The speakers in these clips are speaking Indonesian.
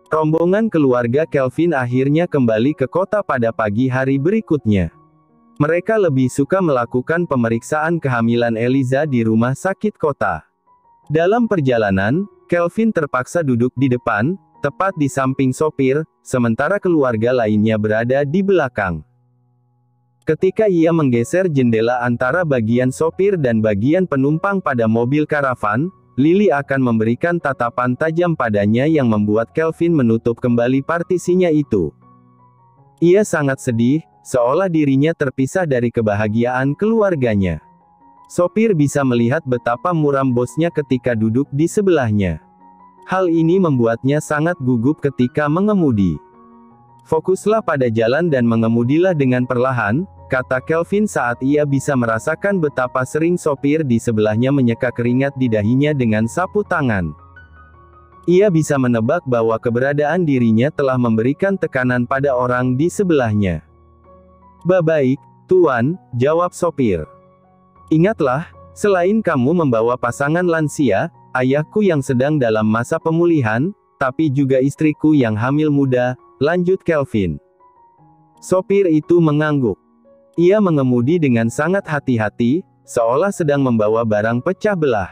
Rombongan keluarga Kelvin akhirnya kembali ke kota pada pagi hari berikutnya. Mereka lebih suka melakukan pemeriksaan kehamilan Eliza di rumah sakit kota. Dalam perjalanan, Kelvin terpaksa duduk di depan, tepat di samping sopir, sementara keluarga lainnya berada di belakang. Ketika ia menggeser jendela antara bagian sopir dan bagian penumpang pada mobil karavan, Lily akan memberikan tatapan tajam padanya yang membuat Kelvin menutup kembali partisinya itu. Ia sangat sedih, seolah dirinya terpisah dari kebahagiaan keluarganya. Sopir bisa melihat betapa muram bosnya ketika duduk di sebelahnya. Hal ini membuatnya sangat gugup ketika mengemudi. "Fokuslah pada jalan dan mengemudilah dengan perlahan," kata Kelvin saat ia bisa merasakan betapa sering sopir di sebelahnya menyeka keringat di dahinya dengan sapu tangan. Ia bisa menebak bahwa keberadaan dirinya telah memberikan tekanan pada orang di sebelahnya. "Baik, Tuan," jawab sopir. "Ingatlah, selain kamu membawa pasangan lansia, ayahku yang sedang dalam masa pemulihan, tapi juga istriku yang hamil muda," lanjut Kelvin. Sopir itu mengangguk. Ia mengemudi dengan sangat hati-hati, seolah sedang membawa barang pecah belah.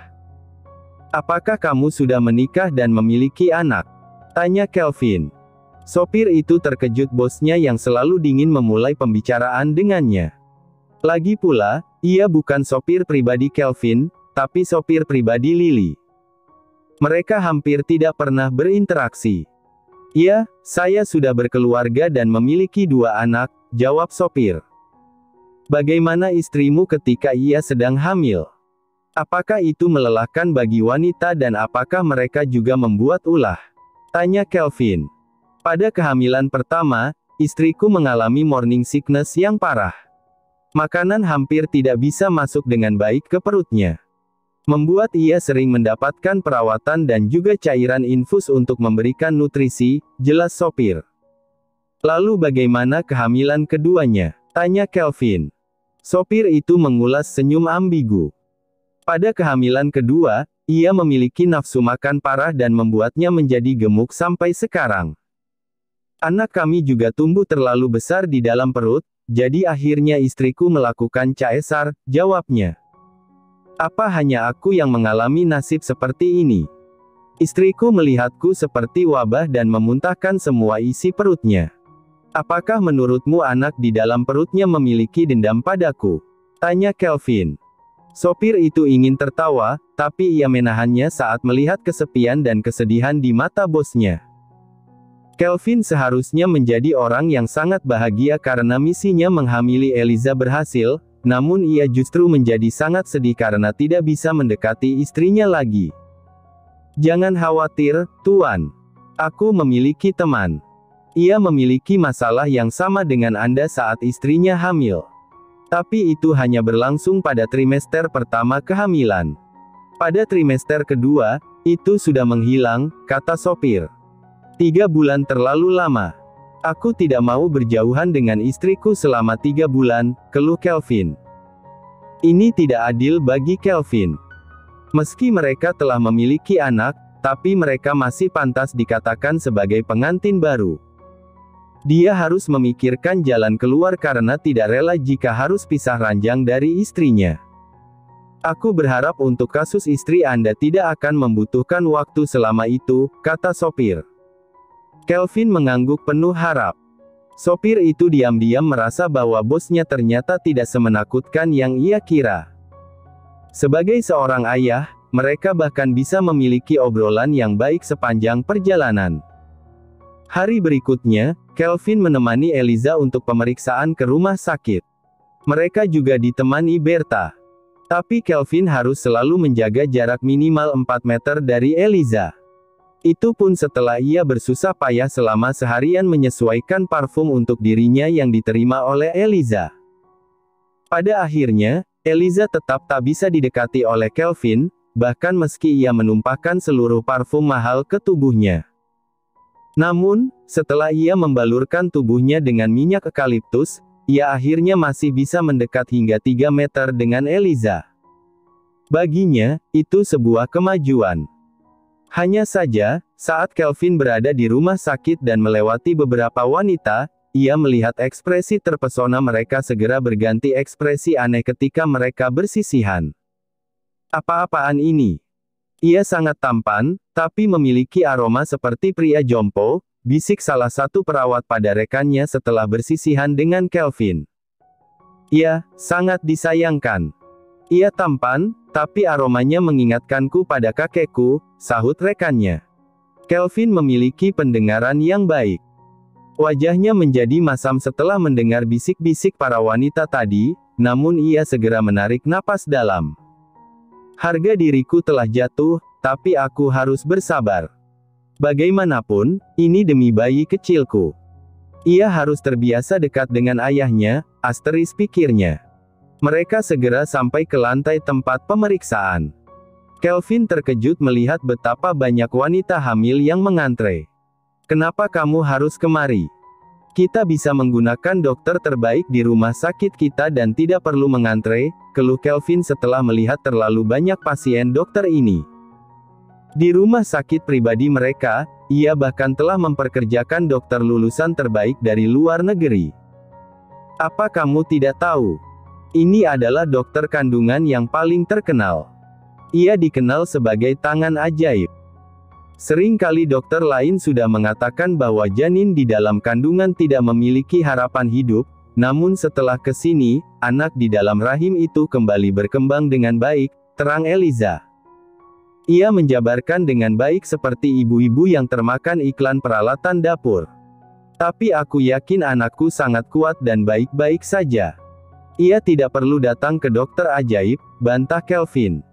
"Apakah kamu sudah menikah dan memiliki anak?" tanya Kelvin. Sopir itu terkejut bosnya yang selalu dingin memulai pembicaraan dengannya. Lagi pula, ia bukan sopir pribadi Kelvin, tapi sopir pribadi Lily. Mereka hampir tidak pernah berinteraksi. "Ya, saya sudah berkeluarga dan memiliki 2 anak," jawab sopir. "Bagaimana istrimu ketika ia sedang hamil? Apakah itu melelahkan bagi wanita dan apakah mereka juga membuat ulah?" tanya Kelvin. "Pada kehamilan pertama, istriku mengalami morning sickness yang parah. Makanan hampir tidak bisa masuk dengan baik ke perutnya. Membuat ia sering mendapatkan perawatan dan juga cairan infus untuk memberikan nutrisi," jelas sopir. "Lalu bagaimana kehamilan keduanya?" tanya Kelvin. Sopir itu mengulas senyum ambigu. "Pada kehamilan kedua, ia memiliki nafsu makan parah dan membuatnya menjadi gemuk sampai sekarang. Anak kami juga tumbuh terlalu besar di dalam perut, jadi akhirnya istriku melakukan caesar," jawabnya. "Apa hanya aku yang mengalami nasib seperti ini? Istriku melihatku seperti wabah dan memuntahkan semua isi perutnya. Apakah menurutmu anak di dalam perutnya memiliki dendam padaku?" tanya Kelvin. Sopir itu ingin tertawa, tapi ia menahannya saat melihat kesepian dan kesedihan di mata bosnya. Kelvin seharusnya menjadi orang yang sangat bahagia karena misinya menghamili Eliza berhasil, namun ia justru menjadi sangat sedih karena tidak bisa mendekati istrinya lagi. "Jangan khawatir, Tuan. Aku memiliki teman. Ia memiliki masalah yang sama dengan Anda saat istrinya hamil. Tapi itu hanya berlangsung pada trimester pertama kehamilan. Pada trimester kedua, itu sudah menghilang," kata sopir. "3 bulan terlalu lama. Aku tidak mau berjauhan dengan istriku selama 3 bulan, keluh Kelvin. Ini tidak adil bagi Kelvin. Meski mereka telah memiliki anak, tapi mereka masih pantas dikatakan sebagai pengantin baru. Dia harus memikirkan jalan keluar karena tidak rela jika harus pisah ranjang dari istrinya. Aku berharap untuk kasus istri Anda tidak akan membutuhkan waktu selama itu," kata sopir. Kelvin mengangguk penuh harap. Sopir itu diam-diam merasa bahwa bosnya ternyata tidak semenakutkan yang ia kira. Sebagai seorang ayah, mereka bahkan bisa memiliki obrolan yang baik sepanjang perjalanan. Hari berikutnya, Kelvin menemani Eliza untuk pemeriksaan ke rumah sakit. Mereka juga ditemani Berta. Tapi Kelvin harus selalu menjaga jarak minimal 4 meter dari Eliza. Itu pun setelah ia bersusah payah selama seharian menyesuaikan parfum untuk dirinya yang diterima oleh Eliza. Pada akhirnya, Eliza tetap tak bisa didekati oleh Kelvin, bahkan meski ia menumpahkan seluruh parfum mahal ke tubuhnya. Namun, setelah ia membalurkan tubuhnya dengan minyak eukaliptus, ia akhirnya masih bisa mendekat hingga 3 meter dengan Eliza. Baginya, itu sebuah kemajuan. Hanya saja, Saat Kelvin berada di rumah sakit dan melewati beberapa wanita, ia melihat ekspresi terpesona mereka segera berganti ekspresi aneh ketika mereka bersisihan. Apa-apaan ini? Ia sangat tampan, tapi memiliki aroma seperti pria jompo, bisik salah satu perawat pada rekannya setelah bersisihan dengan Kelvin. Ya, sangat disayangkan. Ia tampan, tapi aromanya mengingatkanku pada kakekku, sahut rekannya. Kelvin memiliki pendengaran yang baik. Wajahnya menjadi masam setelah mendengar bisik-bisik para wanita tadi, namun ia segera menarik napas dalam. Harga diriku telah jatuh, tapi aku harus bersabar. Bagaimanapun, ini demi bayi kecilku. Ia harus terbiasa dekat dengan ayahnya, asteris pikirnya. Mereka segera sampai ke lantai tempat pemeriksaan. Kelvin terkejut melihat betapa banyak wanita hamil yang mengantre. Kenapa kamu harus kemari? Kita bisa menggunakan dokter terbaik di rumah sakit kita dan tidak perlu mengantre, keluh Kelvin setelah melihat terlalu banyak pasien dokter ini. Di rumah sakit pribadi mereka, ia bahkan telah memperkerjakan dokter lulusan terbaik dari luar negeri. Apa kamu tidak tahu? Ini adalah dokter kandungan yang paling terkenal. Ia dikenal sebagai tangan ajaib. Sering kali dokter lain sudah mengatakan bahwa janin di dalam kandungan tidak memiliki harapan hidup, namun setelah kesini, anak di dalam rahim itu kembali berkembang dengan baik, terang Eliza. Ia menjabarkan dengan baik seperti ibu-ibu yang termakan iklan peralatan dapur. Tapi aku yakin anakku sangat kuat dan baik-baik saja. Ia tidak perlu datang ke dokter ajaib, bantah Kelvin.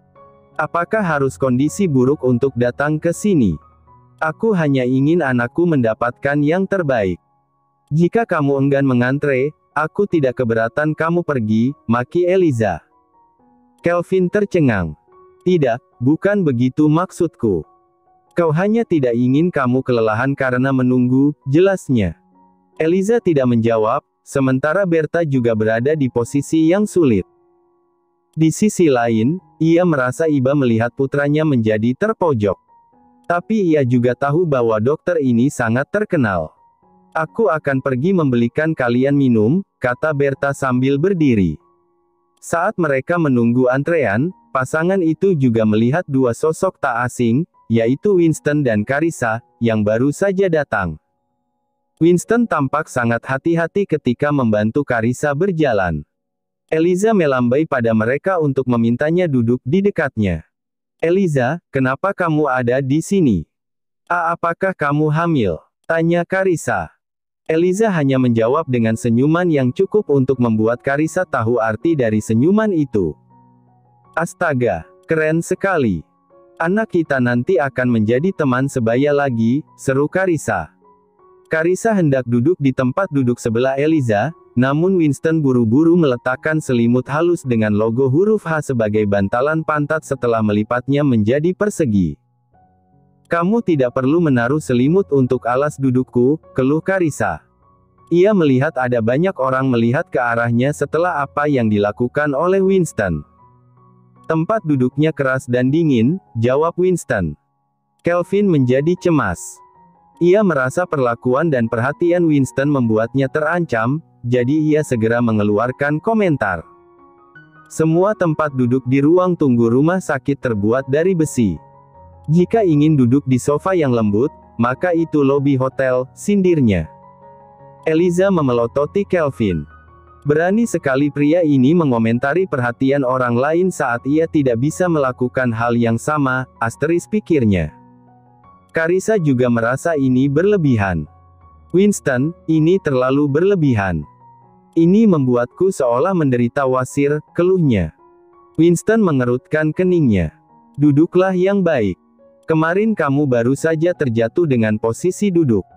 Apakah harus kondisi buruk untuk datang ke sini? Aku hanya ingin anakku mendapatkan yang terbaik. Jika kamu enggan mengantre, aku tidak keberatan kamu pergi, maki Eliza. Kelvin tercengang. Tidak, bukan begitu maksudku. Kau hanya tidak ingin kamu kelelahan karena menunggu, jelasnya. Eliza tidak menjawab, sementara Berta juga berada di posisi yang sulit. Di sisi lain, ia merasa iba melihat putranya menjadi terpojok. Tapi ia juga tahu bahwa dokter ini sangat terkenal. Aku akan pergi membelikan kalian minum, kata Berta sambil berdiri. Saat mereka menunggu antrean, pasangan itu juga melihat dua sosok tak asing, yaitu Winston dan Carissa, yang baru saja datang. Winston tampak sangat hati-hati ketika membantu Carissa berjalan. Eliza melambai pada mereka untuk memintanya duduk di dekatnya. Eliza, kenapa kamu ada di sini? Apakah kamu hamil? Tanya Carissa. Eliza hanya menjawab dengan senyuman yang cukup untuk membuat Carissa tahu arti dari senyuman itu. Astaga, keren sekali. Anak kita nanti akan menjadi teman sebaya lagi, seru Carissa. Carissa hendak duduk di tempat duduk sebelah Eliza, namun Winston buru-buru meletakkan selimut halus dengan logo huruf H sebagai bantalan pantat setelah melipatnya menjadi persegi. Kamu tidak perlu menaruh selimut untuk alas dudukku, keluh Carissa. Ia melihat ada banyak orang melihat ke arahnya setelah apa yang dilakukan oleh Winston. Tempat duduknya keras dan dingin, jawab Winston. Kelvin menjadi cemas. Ia merasa perlakuan dan perhatian Winston membuatnya terancam, jadi ia segera mengeluarkan komentar. Semua tempat duduk di ruang tunggu rumah sakit terbuat dari besi. Jika ingin duduk di sofa yang lembut, maka itu lobi hotel, sindirnya. Eliza memelototi Kelvin. Berani sekali pria ini mengomentari perhatian orang lain saat ia tidak bisa melakukan hal yang sama, asteris pikirnya. Carissa juga merasa ini berlebihan. Winston, ini terlalu berlebihan. Ini membuatku seolah menderita wasir, keluhnya. Winston mengerutkan keningnya. Duduklah yang baik. Kemarin kamu baru saja terjatuh dengan posisi duduk.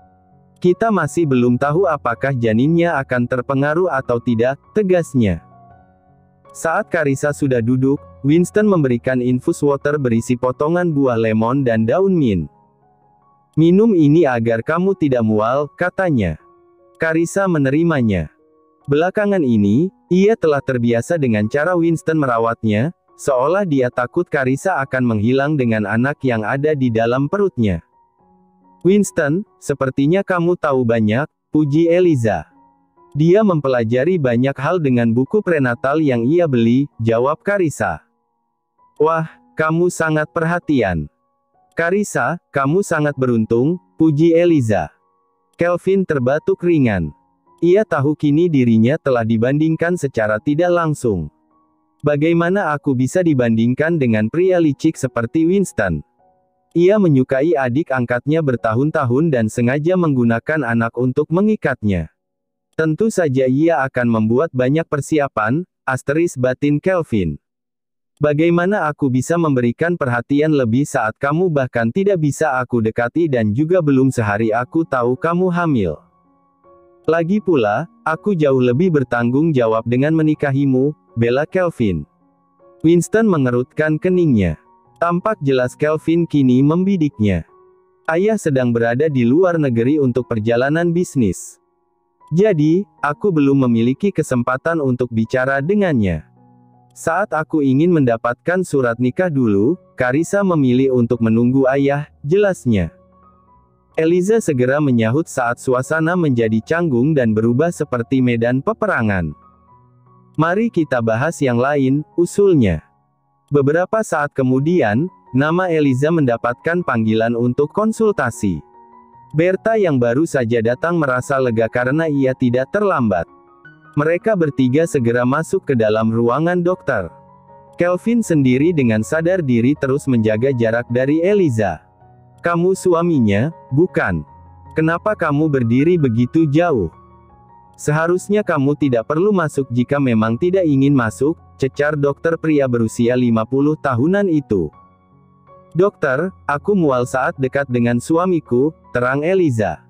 Kita masih belum tahu apakah janinnya akan terpengaruh atau tidak, tegasnya. Saat Carissa sudah duduk, Winston memberikan infus water berisi potongan buah lemon dan daun mint. Minum ini agar kamu tidak mual, katanya. Carissa menerimanya. Belakangan ini, ia telah terbiasa dengan cara Winston merawatnya, seolah dia takut Carissa akan menghilang dengan anak yang ada di dalam perutnya. Winston, sepertinya kamu tahu banyak, puji Eliza. Dia mempelajari banyak hal dengan buku prenatal yang ia beli, jawab Carissa. Wah, kamu sangat perhatian. Carissa, kamu sangat beruntung, puji Eliza. Kelvin terbatuk ringan. Ia tahu kini dirinya telah dibandingkan secara tidak langsung. Bagaimana aku bisa dibandingkan dengan pria licik seperti Winston? Ia menyukai adik angkatnya bertahun-tahun dan sengaja menggunakan anak untuk mengikatnya. Tentu saja ia akan membuat banyak persiapan, batin Kelvin. Bagaimana aku bisa memberikan perhatian lebih saat kamu bahkan tidak bisa aku dekati dan juga belum sehari aku tahu kamu hamil. Lagi pula, aku jauh lebih bertanggung jawab dengan menikahimu, bela Kelvin. Winston mengerutkan keningnya. Tampak jelas Kelvin kini membidiknya. Ayah sedang berada di luar negeri untuk perjalanan bisnis. Jadi, aku belum memiliki kesempatan untuk bicara dengannya. Saat aku ingin mendapatkan surat nikah dulu, Carissa memilih untuk menunggu ayah, jelasnya. Eliza segera menyahut saat suasana menjadi canggung dan berubah seperti medan peperangan. Mari kita bahas yang lain, usulnya. Beberapa saat kemudian, nama Eliza mendapatkan panggilan untuk konsultasi. Berta yang baru saja datang merasa lega karena ia tidak terlambat. Mereka bertiga segera masuk ke dalam ruangan dokter. Kelvin sendiri dengan sadar diri terus menjaga jarak dari Eliza. Kamu suaminya, bukan? Kenapa kamu berdiri begitu jauh? Seharusnya kamu tidak perlu masuk jika memang tidak ingin masuk, cecar dokter pria berusia 50 tahunan itu. Dokter, aku mual saat dekat dengan suamiku, terang Eliza.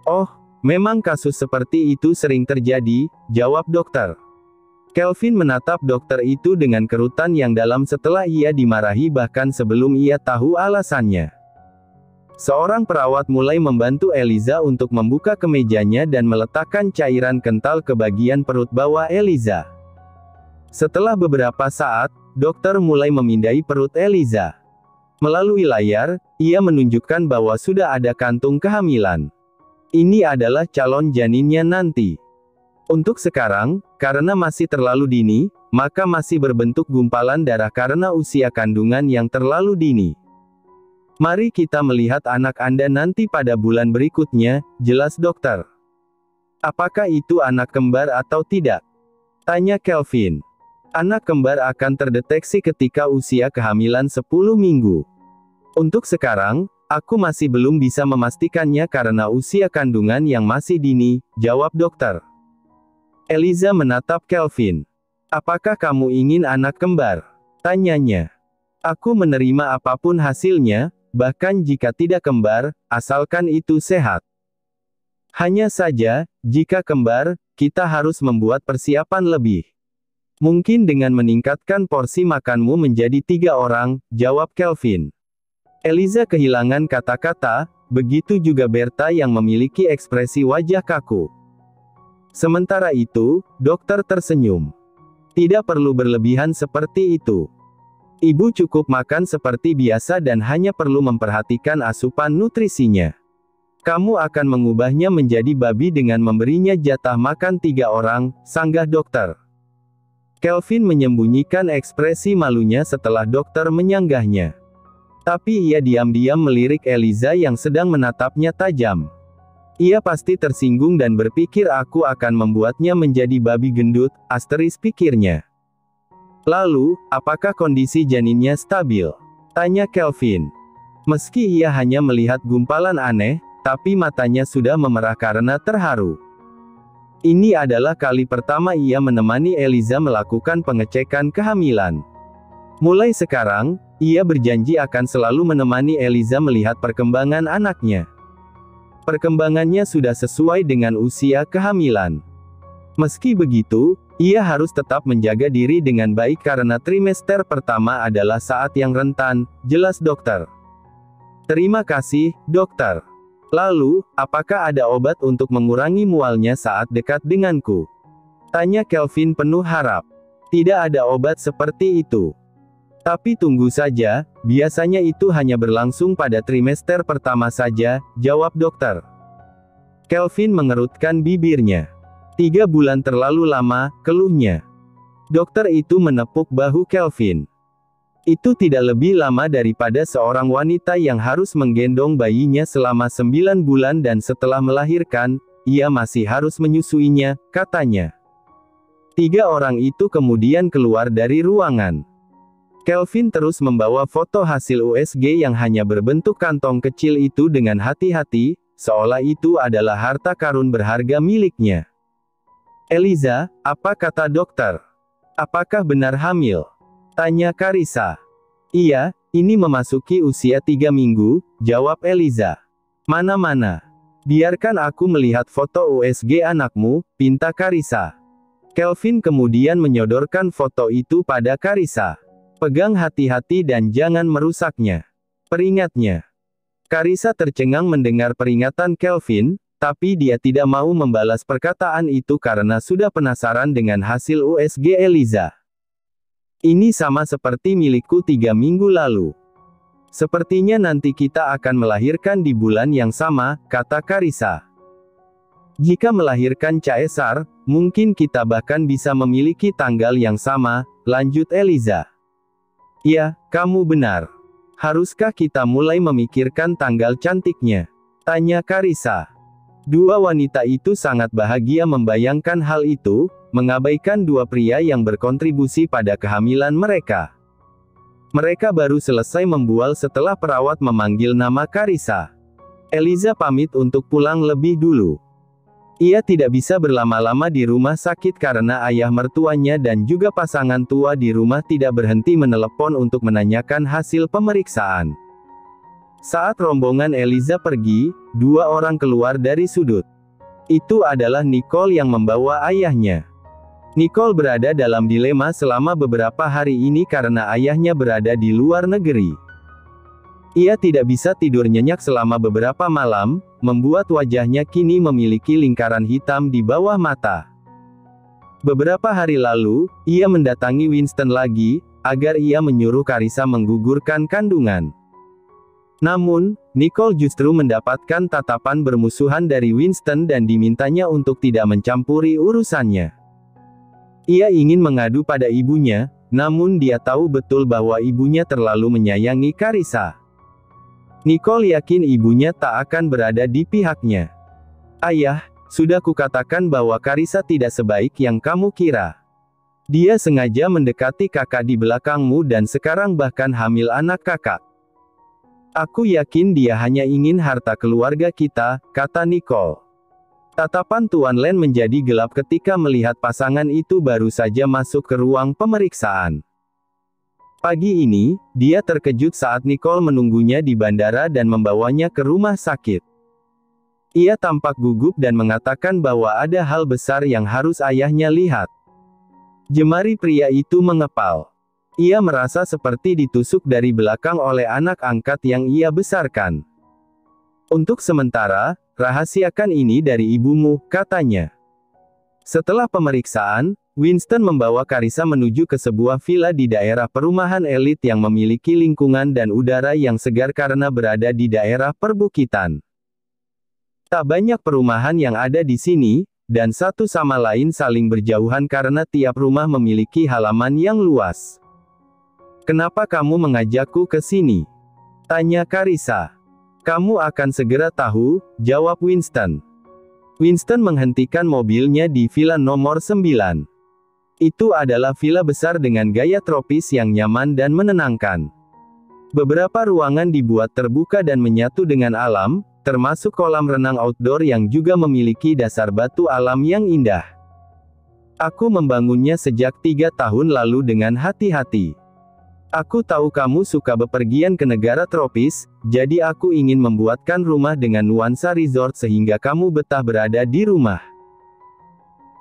Oh, memang kasus seperti itu sering terjadi, jawab dokter. Kelvin menatap dokter itu dengan kerutan yang dalam setelah ia dimarahi bahkan sebelum ia tahu alasannya. Seorang perawat mulai membantu Eliza untuk membuka kemejanya dan meletakkan cairan kental ke bagian perut bawah Eliza. Setelah beberapa saat, dokter mulai memindai perut Eliza. Melalui layar, ia menunjukkan bahwa sudah ada kantung kehamilan. Ini adalah calon janinnya nanti. Untuk sekarang, karena masih terlalu dini, maka masih berbentuk gumpalan darah karena usia kandungan yang terlalu dini. Mari kita melihat anak Anda nanti pada bulan berikutnya, jelas dokter. Apakah itu anak kembar atau tidak? Tanya Kelvin. Anak kembar akan terdeteksi ketika usia kehamilan 10 minggu. Untuk sekarang, aku masih belum bisa memastikannya karena usia kandungan yang masih dini, jawab dokter. Eliza menatap Kelvin. Apakah kamu ingin anak kembar? Tanyanya. Aku menerima apapun hasilnya, bahkan jika tidak kembar, asalkan itu sehat. Hanya saja, jika kembar, kita harus membuat persiapan lebih. Mungkin dengan meningkatkan porsi makanmu menjadi 3 orang, jawab Kelvin. Eliza kehilangan kata-kata, begitu juga Berta yang memiliki ekspresi wajah kaku. Sementara itu, dokter tersenyum. Tidak perlu berlebihan seperti itu. Ibu cukup makan seperti biasa dan hanya perlu memperhatikan asupan nutrisinya. Kamu akan mengubahnya menjadi babi dengan memberinya jatah makan 3 orang, sanggah dokter. Kelvin menyembunyikan ekspresi malunya setelah dokter menyanggahnya. Tapi ia diam-diam melirik Eliza yang sedang menatapnya tajam. Ia pasti tersinggung dan berpikir aku akan membuatnya menjadi babi gendut, pikirnya. Lalu, apakah kondisi janinnya stabil? Tanya Kelvin. Meski ia hanya melihat gumpalan aneh, tapi matanya sudah memerah karena terharu. Ini adalah kali pertama ia menemani Eliza melakukan pengecekan kehamilan. Mulai sekarang, ia berjanji akan selalu menemani Eliza melihat perkembangan anaknya. Perkembangannya sudah sesuai dengan usia kehamilan. Meski begitu, ia harus tetap menjaga diri dengan baik karena trimester pertama adalah saat yang rentan, jelas dokter. Terima kasih, dokter. Lalu, apakah ada obat untuk mengurangi mualnya saat dekat denganku? Tanya Kelvin penuh harap. Tidak ada obat seperti itu. Tapi tunggu saja, biasanya itu hanya berlangsung pada trimester pertama saja, jawab dokter. Kelvin mengerutkan bibirnya. 3 bulan terlalu lama, keluhnya. Dokter itu menepuk bahu Kelvin. Itu tidak lebih lama daripada seorang wanita yang harus menggendong bayinya selama 9 bulan dan setelah melahirkan, ia masih harus menyusuinya, katanya. 3 orang itu kemudian keluar dari ruangan. Kelvin terus membawa foto hasil USG yang hanya berbentuk kantong kecil itu dengan hati-hati, seolah itu adalah harta karun berharga miliknya. Eliza, apa kata dokter? Apakah benar hamil? Tanya Carissa. Iya, ini memasuki usia 3 minggu, jawab Eliza. Mana-mana. Biarkan aku melihat foto USG anakmu, pinta Carissa. Kelvin kemudian menyodorkan foto itu pada Carissa. Pegang hati-hati dan jangan merusaknya. Peringatnya. Carissa tercengang mendengar peringatan Kelvin, tapi dia tidak mau membalas perkataan itu karena sudah penasaran dengan hasil USG Eliza. Ini sama seperti milikku 3 minggu lalu. Sepertinya nanti kita akan melahirkan di bulan yang sama, kata Carissa. Jika melahirkan caesar, mungkin kita bahkan bisa memiliki tanggal yang sama, lanjut Eliza. Ya, kamu benar. Haruskah kita mulai memikirkan tanggal cantiknya? Tanya Carissa. 2 wanita itu sangat bahagia membayangkan hal itu, mengabaikan 2 pria yang berkontribusi pada kehamilan mereka. Mereka baru selesai membual setelah perawat memanggil nama Carissa. Eliza pamit untuk pulang lebih dulu. Ia tidak bisa berlama-lama di rumah sakit karena ayah mertuanya dan juga pasangan tua di rumah tidak berhenti menelepon untuk menanyakan hasil pemeriksaan. Saat rombongan Eliza pergi, 2 orang keluar dari sudut. Itu adalah Nicole yang membawa ayahnya. Nicole berada dalam dilema selama beberapa hari ini karena ayahnya berada di luar negeri. Ia tidak bisa tidur nyenyak selama beberapa malam, membuat wajahnya kini memiliki lingkaran hitam di bawah mata. Beberapa hari lalu, ia mendatangi Winston lagi, agar ia menyuruh Carissa menggugurkan kandungan. Namun, Nicole justru mendapatkan tatapan bermusuhan dari Winston dan dimintanya untuk tidak mencampuri urusannya. Ia ingin mengadu pada ibunya, namun dia tahu betul bahwa ibunya terlalu menyayangi Carissa. Nicole yakin ibunya tak akan berada di pihaknya. Ayah, sudah kukatakan bahwa Carissa tidak sebaik yang kamu kira. Dia sengaja mendekati kakak di belakangmu dan sekarang bahkan hamil anak kakak. Aku yakin dia hanya ingin harta keluarga kita, kata Nicole. Tatapan Tuan Len menjadi gelap ketika melihat pasangan itu baru saja masuk ke ruang pemeriksaan. Pagi ini, dia terkejut saat Nicole menunggunya di bandara dan membawanya ke rumah sakit. Ia tampak gugup dan mengatakan bahwa ada hal besar yang harus ayahnya lihat. Jemari pria itu mengepal. Ia merasa seperti ditusuk dari belakang oleh anak angkat yang ia besarkan. Untuk sementara, rahasiakan ini dari ibumu, katanya. Setelah pemeriksaan, Winston membawa Carissa menuju ke sebuah villa di daerah perumahan elit yang memiliki lingkungan dan udara yang segar karena berada di daerah perbukitan. Tak banyak perumahan yang ada di sini, dan satu sama lain saling berjauhan karena tiap rumah memiliki halaman yang luas. Kenapa kamu mengajakku ke sini? Tanya Carissa. Kamu akan segera tahu, jawab Winston. Winston menghentikan mobilnya di villa nomor 9. Itu adalah villa besar dengan gaya tropis yang nyaman dan menenangkan. Beberapa ruangan dibuat terbuka dan menyatu dengan alam, termasuk kolam renang outdoor yang juga memiliki dasar batu alam yang indah. Aku membangunnya sejak 3 tahun lalu dengan hati-hati. Aku tahu kamu suka bepergian ke negara tropis, jadi aku ingin membuatkan rumah dengan nuansa resort sehingga kamu betah berada di rumah.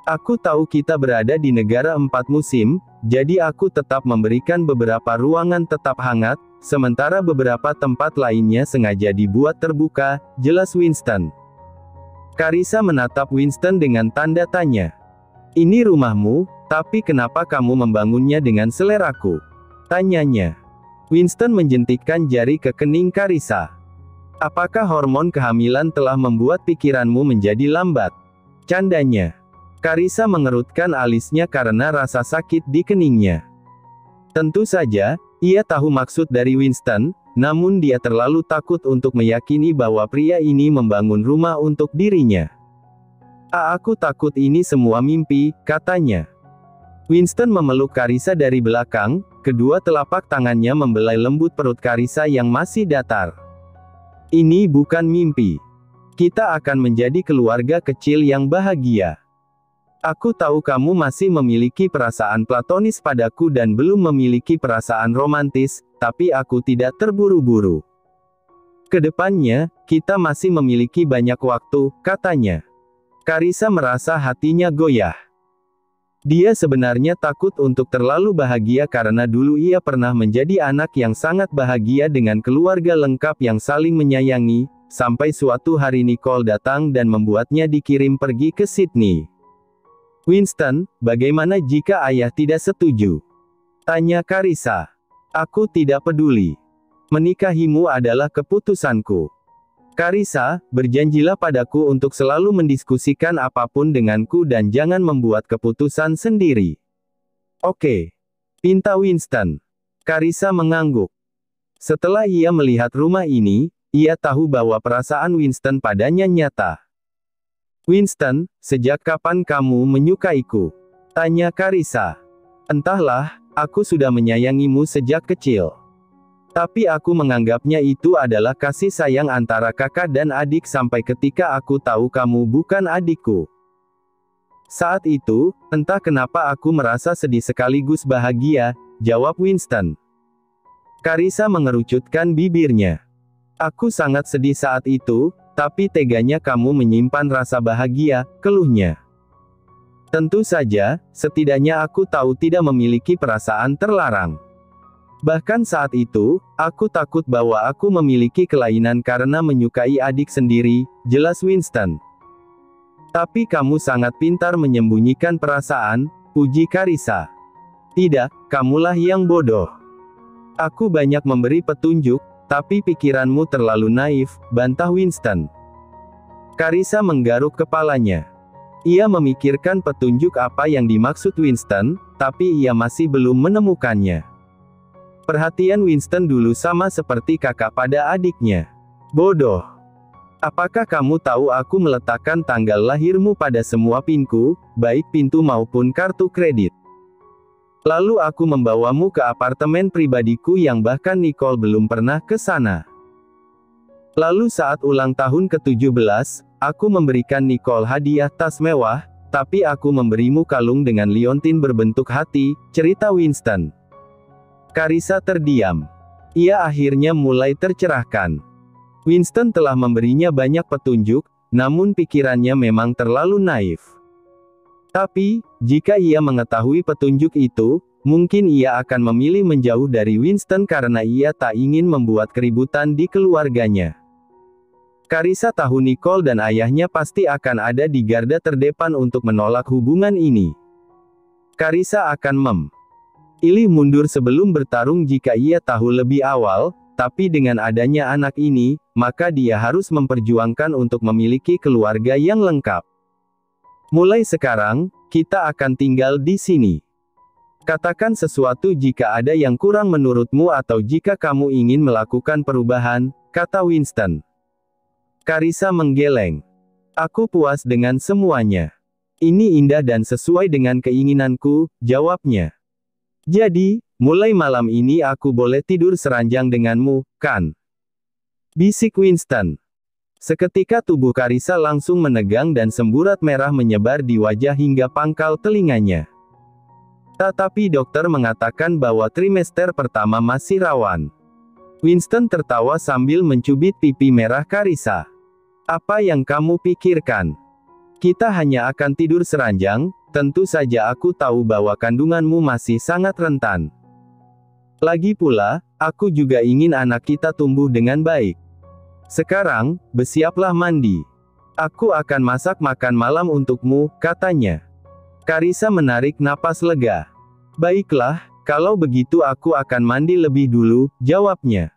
Aku tahu kita berada di negara 4 musim, jadi aku tetap memberikan beberapa ruangan tetap hangat, sementara beberapa tempat lainnya sengaja dibuat terbuka, jelas Winston. Carissa menatap Winston dengan tanda tanya. Ini rumahmu, tapi kenapa kamu membangunnya dengan seleraku? Tanyanya. Winston menjentikkan jari ke kening Carissa. Apakah hormon kehamilan telah membuat pikiranmu menjadi lambat? Candanya. Carissa mengerutkan alisnya karena rasa sakit di keningnya. Tentu saja, ia tahu maksud dari Winston, namun dia terlalu takut untuk meyakini bahwa pria ini membangun rumah untuk dirinya. Aku takut ini semua mimpi, katanya. Winston memeluk Carissa dari belakang, kedua telapak tangannya membelai lembut perut Carissa yang masih datar. Ini bukan mimpi. Kita akan menjadi keluarga kecil yang bahagia. Aku tahu kamu masih memiliki perasaan platonis padaku dan belum memiliki perasaan romantis, tapi aku tidak terburu-buru. Kedepannya, kita masih memiliki banyak waktu, katanya. Carissa merasa hatinya goyah. Dia sebenarnya takut untuk terlalu bahagia karena dulu ia pernah menjadi anak yang sangat bahagia dengan keluarga lengkap yang saling menyayangi, sampai suatu hari Nicole datang dan membuatnya dikirim pergi ke Sydney. Winston, bagaimana jika ayah tidak setuju? Tanya Carissa. Aku tidak peduli. Menikahimu adalah keputusanku. Carissa, berjanjilah padaku untuk selalu mendiskusikan apapun denganku dan jangan membuat keputusan sendiri. Oke. Pinta Winston. Carissa mengangguk. Setelah ia melihat rumah ini, ia tahu bahwa perasaan Winston padanya nyata. Winston, sejak kapan kamu menyukaiku? Tanya Carissa. Entahlah, aku sudah menyayangimu sejak kecil. Tapi aku menganggapnya itu adalah kasih sayang antara kakak dan adik sampai ketika aku tahu kamu bukan adikku. Saat itu, entah kenapa aku merasa sedih sekaligus bahagia, jawab Winston. Carissa mengerucutkan bibirnya. Aku sangat sedih saat itu, tapi teganya kamu menyimpan rasa bahagia, keluhnya. Tentu saja, setidaknya aku tahu tidak memiliki perasaan terlarang. Bahkan saat itu, aku takut bahwa aku memiliki kelainan karena menyukai adik sendiri, jelas Winston. Tapi kamu sangat pintar menyembunyikan perasaan, puji Carissa. Tidak, kamulah yang bodoh. Aku banyak memberi petunjuk, tapi pikiranmu terlalu naif, bantah Winston. Carissa menggaruk kepalanya. Ia memikirkan petunjuk apa yang dimaksud Winston, tapi ia masih belum menemukannya. Perhatian Winston dulu sama seperti kakak pada adiknya. Bodoh. Apakah kamu tahu aku meletakkan tanggal lahirmu pada semua pinku, baik pintu maupun kartu kredit? Lalu aku membawamu ke apartemen pribadiku yang bahkan Nicole belum pernah ke sana. Lalu saat ulang tahun ke-17, aku memberikan Nicole hadiah tas mewah, tapi aku memberimu kalung dengan liontin berbentuk hati, cerita Winston. Carissa terdiam. Ia akhirnya mulai tercerahkan. Winston telah memberinya banyak petunjuk, namun pikirannya memang terlalu naif. Tapi, jika ia mengetahui petunjuk itu, mungkin ia akan memilih menjauh dari Winston karena ia tak ingin membuat keributan di keluarganya. Carissa tahu Nicole dan ayahnya pasti akan ada di garda terdepan untuk menolak hubungan ini. Carissa akan memilih mundur sebelum bertarung jika ia tahu lebih awal, tapi dengan adanya anak ini, maka dia harus memperjuangkan untuk memiliki keluarga yang lengkap. Mulai sekarang, kita akan tinggal di sini. Katakan sesuatu jika ada yang kurang menurutmu atau jika kamu ingin melakukan perubahan, kata Winston. Carissa menggeleng. Aku puas dengan semuanya. Ini indah dan sesuai dengan keinginanku, jawabnya. Jadi, mulai malam ini aku boleh tidur seranjang denganmu, kan? Bisik Winston. Seketika tubuh Carissa langsung menegang dan semburat merah menyebar di wajah hingga pangkal telinganya. Tetapi dokter mengatakan bahwa trimester pertama masih rawan. Winston tertawa sambil mencubit pipi merah Carissa. Apa yang kamu pikirkan? Kita hanya akan tidur seranjang, tentu saja aku tahu bahwa kandunganmu masih sangat rentan. Lagi pula, aku juga ingin anak kita tumbuh dengan baik. Sekarang, bersiaplah mandi. Aku akan masak makan malam untukmu, katanya. Carissa menarik napas lega. Baiklah, Kalau begitu aku akan mandi lebih dulu, jawabnya.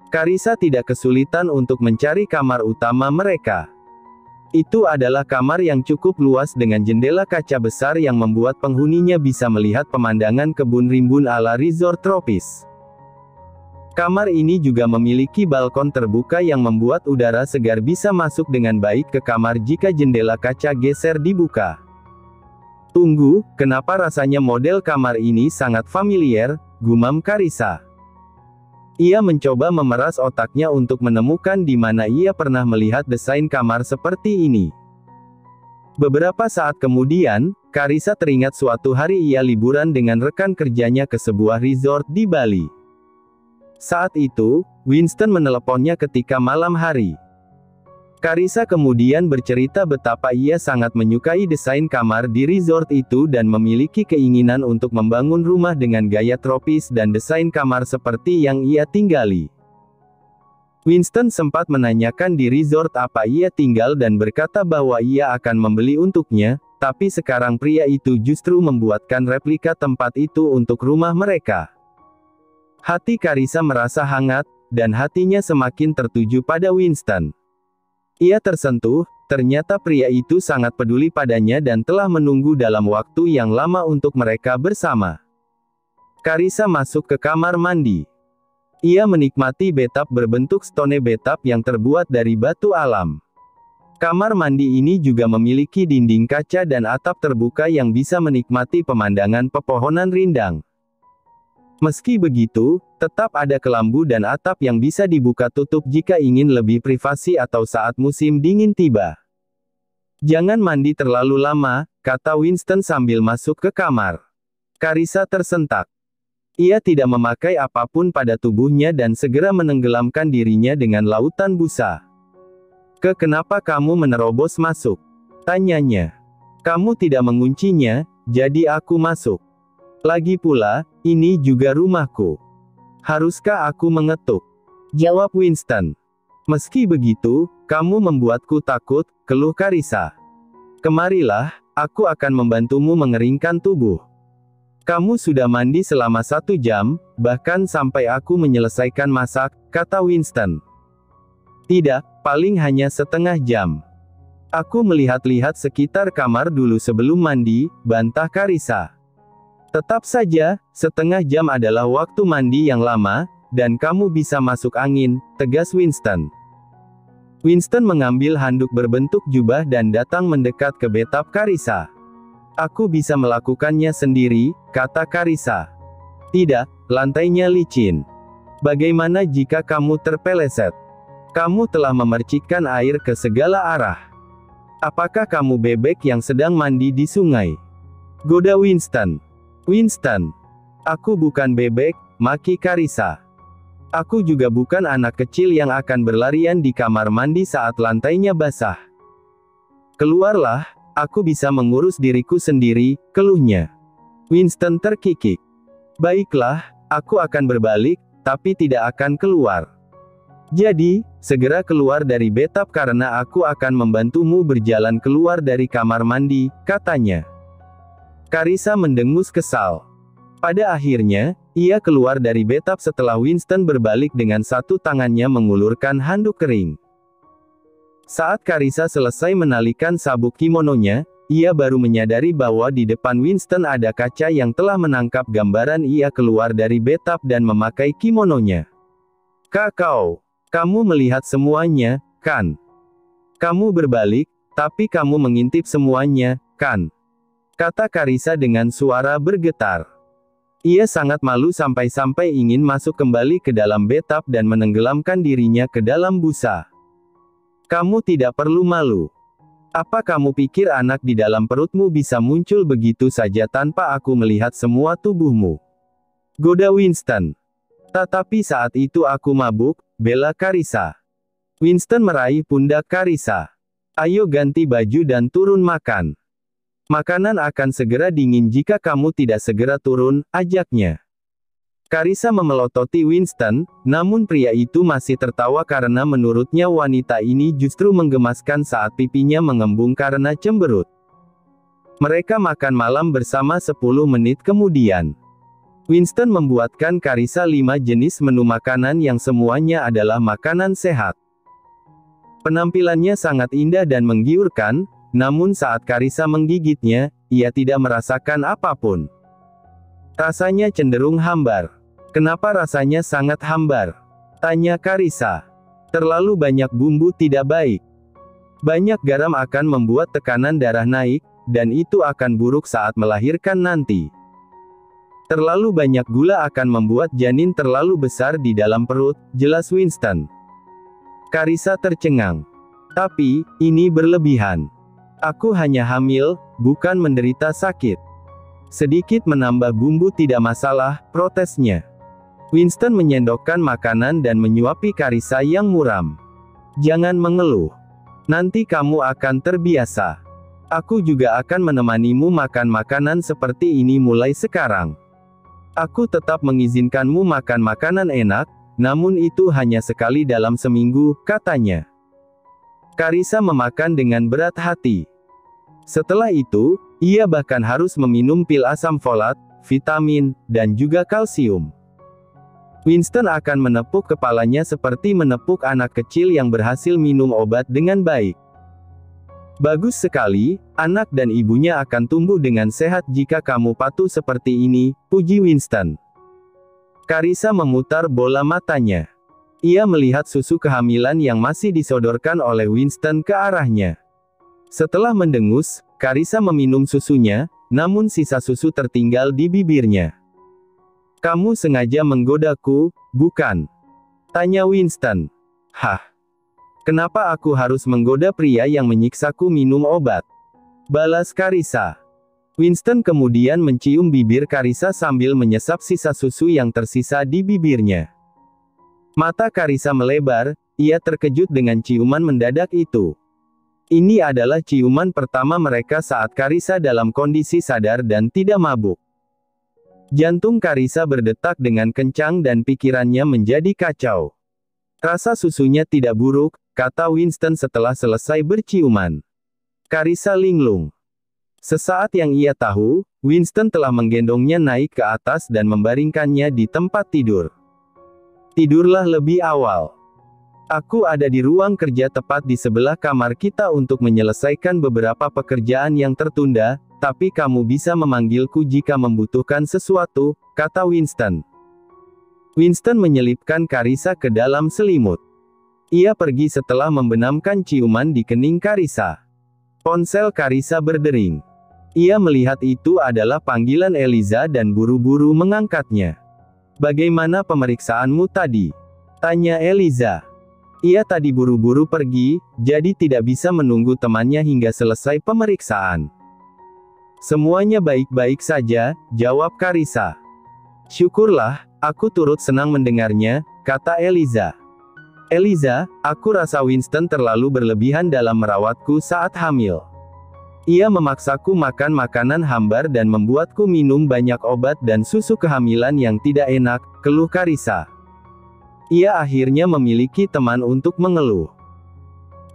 Carissa tidak kesulitan untuk mencari kamar utama mereka. Itu adalah kamar yang cukup luas dengan jendela kaca besar yang membuat penghuninya bisa melihat pemandangan kebun rimbun ala resort tropis. Kamar ini juga memiliki balkon terbuka yang membuat udara segar bisa masuk dengan baik ke kamar jika jendela kaca geser dibuka. Tunggu, kenapa rasanya model kamar ini sangat familiar, gumam Carissa. Ia mencoba memeras otaknya untuk menemukan di mana ia pernah melihat desain kamar seperti ini. Beberapa saat kemudian, Carissa teringat suatu hari ia liburan dengan rekan kerjanya ke sebuah resort di Bali. Saat itu, Winston meneleponnya ketika malam hari. Carissa kemudian bercerita betapa ia sangat menyukai desain kamar di resort itu dan memiliki keinginan untuk membangun rumah dengan gaya tropis dan desain kamar seperti yang ia tinggali. Winston sempat menanyakan di resort apa ia tinggal dan berkata bahwa ia akan membeli untuknya, tapi sekarang pria itu justru membuatkan replika tempat itu untuk rumah mereka. Hati Carissa merasa hangat, dan hatinya semakin tertuju pada Winston. Ia tersentuh, ternyata pria itu sangat peduli padanya dan telah menunggu dalam waktu yang lama untuk mereka bersama. Carissa masuk ke kamar mandi. Ia menikmati bathtub berbentuk stone bathtub yang terbuat dari batu alam. Kamar mandi ini juga memiliki dinding kaca dan atap terbuka yang bisa menikmati pemandangan pepohonan rindang. Meski begitu, tetap ada kelambu dan atap yang bisa dibuka tutup jika ingin lebih privasi atau saat musim dingin tiba. Jangan mandi terlalu lama, kata Winston sambil masuk ke kamar. Carissa tersentak. Ia tidak memakai apapun pada tubuhnya dan segera menenggelamkan dirinya dengan lautan busa. Kenapa kamu menerobos masuk? Tanyanya. Kamu tidak menguncinya, jadi aku masuk. Lagi pula, ini juga rumahku. Haruskah aku mengetuk? Jawab Winston. Meski begitu, kamu membuatku takut, keluh Carissa. Kemarilah, aku akan membantumu mengeringkan tubuh. Kamu sudah mandi selama 1 jam, bahkan sampai aku menyelesaikan masak, kata Winston. Tidak, paling hanya setengah jam. Aku melihat-lihat sekitar kamar dulu sebelum mandi, bantah Carissa. Tetap saja, setengah jam adalah waktu mandi yang lama, dan kamu bisa masuk angin, tegas Winston. Winston mengambil handuk berbentuk jubah dan datang mendekat ke bathtub Carissa. Aku bisa melakukannya sendiri, kata Carissa. Tidak, lantainya licin. Bagaimana jika kamu terpeleset? Kamu telah memercikkan air ke segala arah. Apakah kamu bebek yang sedang mandi di sungai? Goda Winston. Winston, aku bukan bebek, maki Carissa. Aku juga bukan anak kecil yang akan berlarian di kamar mandi saat lantainya basah. Keluarlah, aku bisa mengurus diriku sendiri, keluhnya. Winston terkikik. Baiklah, aku akan berbalik, tapi tidak akan keluar. Jadi, segera keluar dari bathtub karena aku akan membantumu berjalan keluar dari kamar mandi, katanya. Carissa mendengus kesal. Pada akhirnya, ia keluar dari bathtub setelah Winston berbalik dengan satu tangannya mengulurkan handuk kering. Saat Carissa selesai menalikan sabuk kimononya, ia baru menyadari bahwa di depan Winston ada kaca yang telah menangkap gambaran ia keluar dari bathtub dan memakai kimononya. Kamu melihat semuanya, kan? Kamu berbalik, tapi kamu mengintip semuanya, kan? Kata Carissa dengan suara bergetar. Ia sangat malu sampai-sampai ingin masuk kembali ke dalam bathtub dan menenggelamkan dirinya ke dalam busa. Kamu tidak perlu malu. Apa kamu pikir anak di dalam perutmu bisa muncul begitu saja tanpa aku melihat semua tubuhmu? Goda Winston. Tetapi saat itu aku mabuk, bela Carissa. Winston meraih pundak Carissa. Ayo ganti baju dan turun makan. Makanan akan segera dingin jika kamu tidak segera turun, ajaknya. Carissa memelototi Winston, namun pria itu masih tertawa karena menurutnya wanita ini justru menggemaskan saat pipinya mengembung karena cemberut. Mereka makan malam bersama 10 menit kemudian. Winston membuatkan Carissa 5 jenis menu makanan yang semuanya adalah makanan sehat. Penampilannya sangat indah dan menggiurkan, namun saat Carissa menggigitnya, ia tidak merasakan apapun. Rasanya cenderung hambar. Kenapa rasanya sangat hambar? Tanya Carissa. Terlalu banyak bumbu tidak baik. Banyak garam akan membuat tekanan darah naik, dan itu akan buruk saat melahirkan nanti. Terlalu banyak gula akan membuat janin terlalu besar di dalam perut, jelas Winston. Carissa tercengang. Tapi, ini berlebihan. Aku hanya hamil, bukan menderita sakit. Sedikit menambah bumbu tidak masalah, protesnya. Winston menyendokkan makanan dan menyuapi Carissa yang muram. Jangan mengeluh. Nanti kamu akan terbiasa. Aku juga akan menemanimu makan makanan seperti ini mulai sekarang. Aku tetap mengizinkanmu makan makanan enak, namun itu hanya sekali dalam seminggu, katanya. Carissa memakan dengan berat hati. Setelah itu, ia bahkan harus meminum pil asam folat, vitamin, dan juga kalsium. Winston akan menepuk kepalanya seperti menepuk anak kecil yang berhasil minum obat dengan baik. Bagus sekali, anak dan ibunya akan tumbuh dengan sehat jika kamu patuh seperti ini, puji Winston. Carissa memutar bola matanya. Ia melihat susu kehamilan yang masih disodorkan oleh Winston ke arahnya. Setelah mendengus, Carissa meminum susunya, namun sisa susu tertinggal di bibirnya. Kamu sengaja menggodaku, bukan? Tanya Winston. Hah? Kenapa aku harus menggoda pria yang menyiksaku minum obat? Balas Carissa. Winston kemudian mencium bibir Carissa sambil menyesap sisa susu yang tersisa di bibirnya. Mata Carissa melebar, ia terkejut dengan ciuman mendadak itu. Ini adalah ciuman pertama mereka saat Carissa dalam kondisi sadar dan tidak mabuk. Jantung Carissa berdetak dengan kencang dan pikirannya menjadi kacau. Rasa susunya tidak buruk, kata Winston setelah selesai berciuman. Carissa linglung. Sesaat yang ia tahu, Winston telah menggendongnya naik ke atas dan membaringkannya di tempat tidur. Tidurlah lebih awal. Aku ada di ruang kerja tepat di sebelah kamar kita untuk menyelesaikan beberapa pekerjaan yang tertunda, tapi kamu bisa memanggilku jika membutuhkan sesuatu, kata Winston. Winston menyelipkan Carissa ke dalam selimut. Ia pergi setelah membenamkan ciuman di kening Carissa. Ponsel Carissa berdering. Ia melihat itu adalah panggilan Eliza dan buru-buru mengangkatnya. Bagaimana pemeriksaanmu tadi? Tanya Eliza. Ia tadi buru-buru pergi, jadi tidak bisa menunggu temannya hingga selesai pemeriksaan. Semuanya baik-baik saja, jawab Carissa. Syukurlah, aku turut senang mendengarnya, kata Eliza. Eliza, aku rasa Winston terlalu berlebihan dalam merawatku saat hamil. Ia memaksaku makan makanan hambar dan membuatku minum banyak obat dan susu kehamilan yang tidak enak, keluh Carissa. Ia akhirnya memiliki teman untuk mengeluh.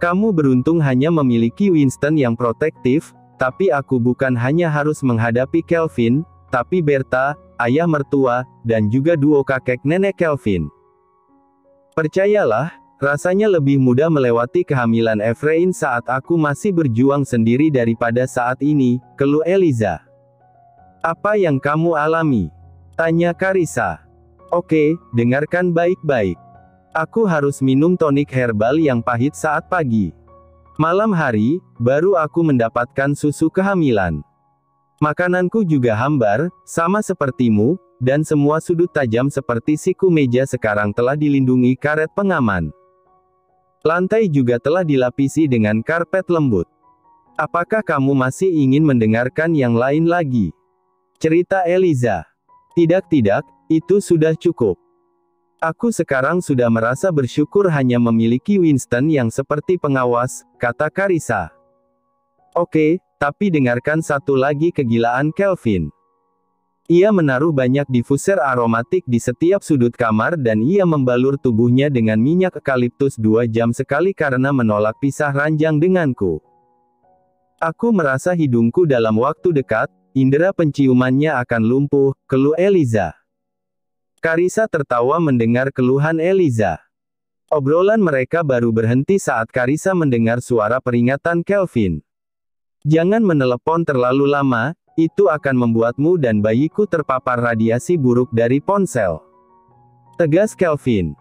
Kamu beruntung hanya memiliki Winston yang protektif, tapi aku bukan hanya harus menghadapi Kelvin, tapi Berta, ayah mertua, dan juga duo kakek nenek Kelvin. Percayalah, rasanya lebih mudah melewati kehamilan Efrain saat aku masih berjuang sendiri daripada saat ini, keluh Eliza. Apa yang kamu alami? Tanya Carissa. Oke, dengarkan baik-baik. Aku harus minum tonik herbal yang pahit saat pagi. Malam hari, baru aku mendapatkan susu kehamilan. Makananku juga hambar, sama sepertimu, dan semua sudut tajam seperti siku meja sekarang telah dilindungi karet pengaman. Lantai juga telah dilapisi dengan karpet lembut. Apakah kamu masih ingin mendengarkan yang lain lagi? Cerita Eliza. Tidak, itu sudah cukup. Aku sekarang sudah merasa bersyukur hanya memiliki Winston yang seperti pengawas, kata Carissa. Oke, tapi dengarkan satu lagi kegilaan Kelvin. Ia menaruh banyak diffuser aromatik di setiap sudut kamar dan ia membalur tubuhnya dengan minyak eukaliptus 2 jam sekali karena menolak pisah ranjang denganku. Aku merasa hidungku dalam waktu dekat, indera penciumannya akan lumpuh, keluh Eliza. Carissa tertawa mendengar keluhan Eliza. Obrolan mereka baru berhenti saat Carissa mendengar suara peringatan Kelvin. Jangan menelepon terlalu lama, itu akan membuatmu dan bayiku terpapar radiasi buruk dari ponsel. Tegas Kelvin.